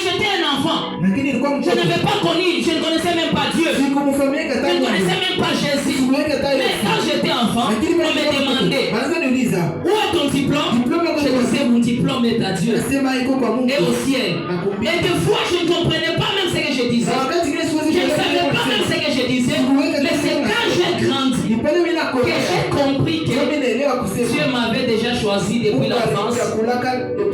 j'étais un enfant, je n'avais pas connu, je ne connaissais même pas Dieu. Je ne connaissais même pas Jésus. Mais quand j'étais enfant, on me demandait, où est ton diplôme? Je disais, mon diplôme est à Dieu et au ciel. Et des fois, je ne comprenais pas même ce que je disais. Je ne savais pas même ce que je disais. Mais c'est quand j'ai grandi que j'ai compris que Dieu m'avait déjà choisi depuis l'enfance.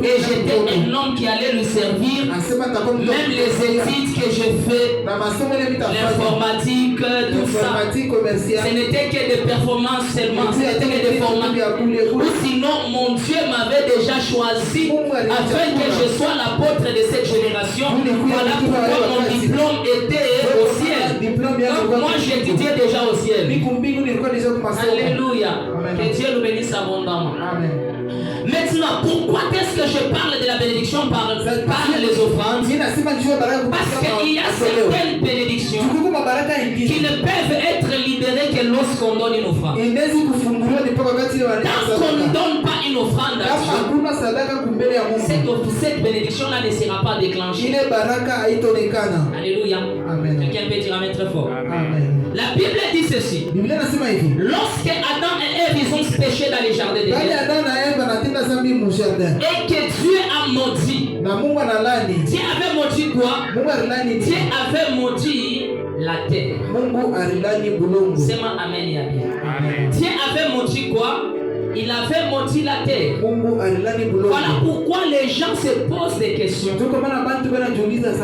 Et j'étais un homme qui allait le servir. Même les études que j'ai fait, l'informatique, tout ça, ce n'était que des performances seulement. Ce n'était que des formations. Ou sinon, mon Dieu m'avait déjà choisi afin que je sois l'apôtre de cette génération. Voilà pourquoi mon diplôme était au ciel. Donc moi j'étudiais déjà au ciel. Alléluia. Que Dieu nous bénisse abondamment. Maintenant, pourquoi est-ce que je parle de la bénédiction par les offrandes? Parce qu'il y a certaines bénédictions qui ne peuvent être libérées que lorsqu'on donne une offrande. Tant qu'on ne donne pas une offrande à Dieu, cette bénédiction-là ne sera pas déclenchée. Alléluia. Quelqu'un peut dire amen très fort. Amen. La Bible dit ceci. Lorsque Adam et Ève ils ont péché dans les jardins d'Éden, et que Dieu a maudit. Dieu avait maudit quoi? Dieu avait maudit la terre. C'est ma amen, ya bien. Dieu avait maudit quoi? Il avait maudit la terre. Voilà pourquoi les gens se posent des questions.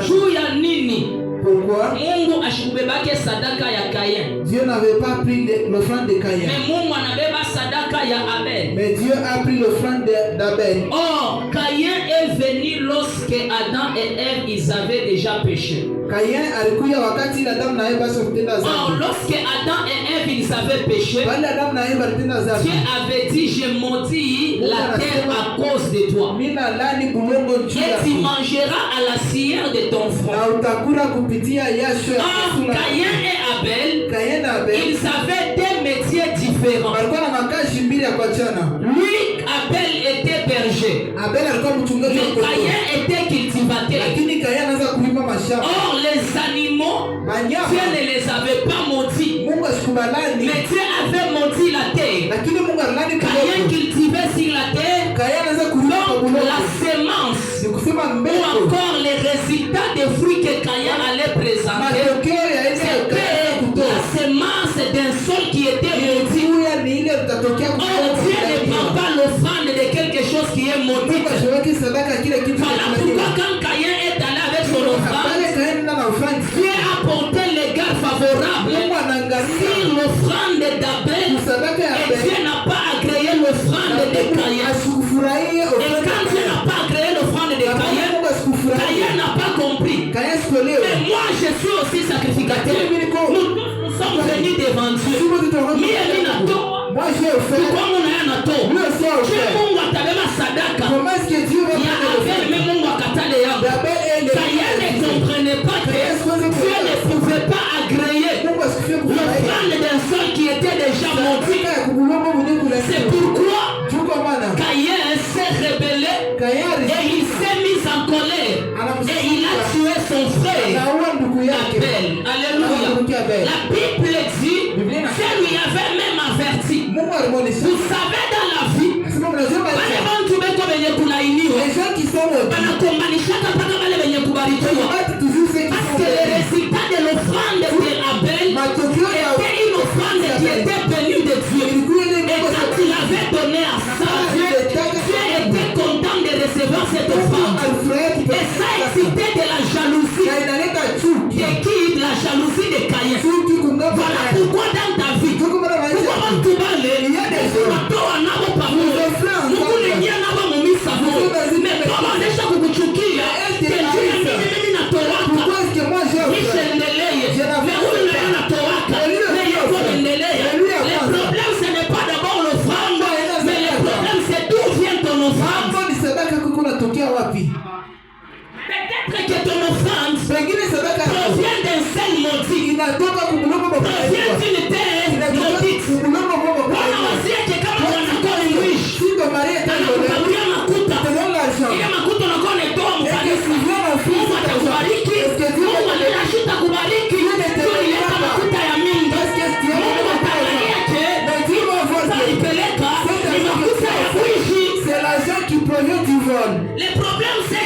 Juya nini? Pourquoi? Mungu ashikubebake sadaka ya Caïn. Dieu n'avait pas pris l'offrande de Caïn. Mais Mungu anabeba sadaka ya Abel. Mais Dieu a pris l'offrande d'Abel. Or, Caïn est venu lorsque Adam et Ève ils avaient déjà péché. Caïn alikuja wakati Adam na Eva walitenda dhambi. Or, lorsque Adam et Ève ils avaient péché, Adam na Eva walitenda dhambi. Dieu avait dit j'ai maudit la terre à cause de toi. Et tu mangeras à la cire de ton front. Or, Caïn et Abel, ils avaient des métiers différents. Lui, Abel était berger. Mais Caïn était cultivateur. Or, les animaux, Dieu ne les avait pas maudits. Mais Dieu avait maudit la terre. Caïn cultivait sur la terre. Donc, la semence ou encore les résultats des fruits que Caïn allait présenter, c'était la semence d'un sol qui était maudit. Or, Dieu ne prend pas l'offrande de quelque chose qui est maudit. Voilà pourquoi quand Caïn est allé avec son offrande, Dieu a porté les gars favorables sur l'offrande d'Abel. Et Dieu n'a pas agréé l'offrande de Caïn. Et quand Dieu n'a pas agréé l'offrande de Caïn, Caïn n'a pas compris. Mais moi je suis aussi sacrificateur. Nous sommes venus devant Dieu. Moi j'ai offert. Comment est-ce que Dieu va faire? Caïn ne comprenait pas que Dieu ne pouvait pas agréer l'offrande d'un sol qui était déjà maudit. C'est pourquoi Caïn s'est rebellé et il s'est mis en colère et il a tué son frère Abel. Alléluia. La Bible dit, Dieu lui avait même averti. Vous savez dans la vie, les gens qui sont parce que le résultat de l'offrande d'Abel était une offrande qui était venue de Dieu. Et quand il avait donné à ça, Dieu était content de recevoir cette offrande. Et ça excitait de la jalousie. De qui? De la jalousie de Caïn. Voilà pourquoi dans ta vie, pourquoi tu vas aller, il y a des gens qui ont mais comment déjà vous chukia? Pourquoi est-ce que moi j'ai offert? Le problème ce n'est pas d'abord l'offrande, mais le problème c'est d'où vient ton offrande. Peut-être que ton offrande provient d'un seul maudit, provient d'une terre maudite. Voilà aussi que comme on a encore une riche, il y a ma coupe on a encore les tombes. phone. Le problème c'est